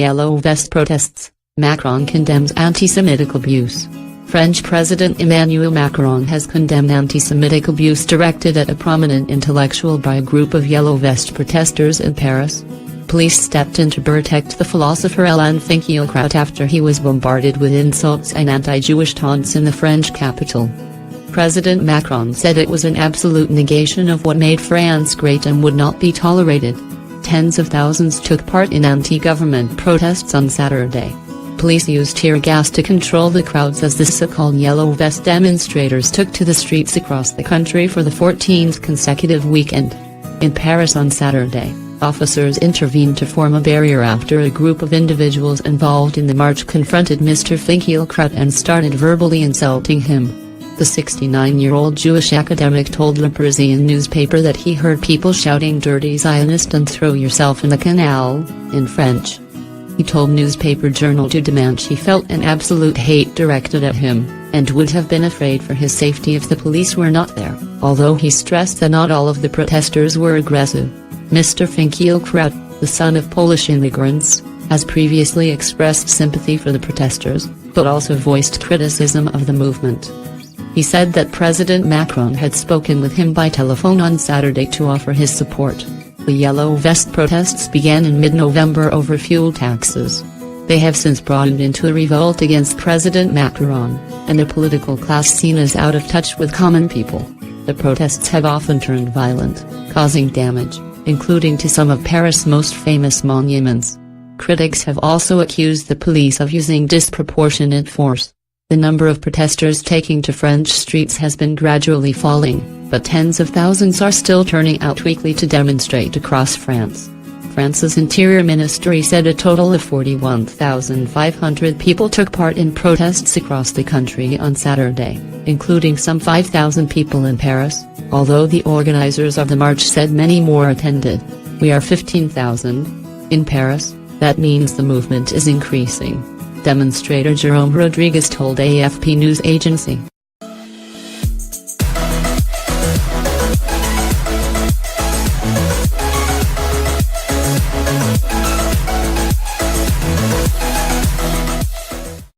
Yellow Vest protests, Macron condemns anti-Semitic abuse. French President Emmanuel Macron has condemned anti-Semitic abuse directed at a prominent intellectual by a group of Yellow Vest protesters in Paris. Police stepped in to protect the philosopher Alain Finkielkraut after he was bombarded with insults and anti-Jewish taunts in the French capital. President Macron said it was an absolute negation of what made France great and would not be tolerated. Tens of thousands took part in anti-government protests on Saturday. Police used tear gas to control the crowds as the so-called Yellow Vest demonstrators took to the streets across the country for the 14th consecutive weekend. In Paris on Saturday, officers intervened to form a barrier after a group of individuals involved in the march confronted Mr. Finkielkraut and started verbally insulting him. The 69-year-old Jewish academic told Le Parisien newspaper that he heard people shouting "Dirty Zionist" and "Throw yourself in the canal," in French. He told newspaper Journal du Dimanche he felt an absolute hate directed at him, and would have been afraid for his safety if the police were not there, although he stressed that not all of the protesters were aggressive. Mr. Finkielkraut, the son of Polish immigrants, has previously expressed sympathy for the protesters, but also voiced criticism of the movement. He said that President Macron had spoken with him by telephone on Saturday to offer his support. The Yellow Vest protests began in mid-November over fuel taxes. They have since broadened into a revolt against President Macron, and a political class seen as out of touch with common people. The protests have often turned violent, causing damage, including to some of Paris' most famous monuments. Critics have also accused the police of using disproportionate force. The number of protesters taking to French streets has been gradually falling, but tens of thousands are still turning out weekly to demonstrate across France. France's Interior Ministry said a total of 41,500 people took part in protests across the country on Saturday, including some 5,000 people in Paris, although the organizers of the march said many more attended. "We are 15,000. In Paris, that means the movement is increasing," demonstrator Jerome Rodriguez told AFP news agency.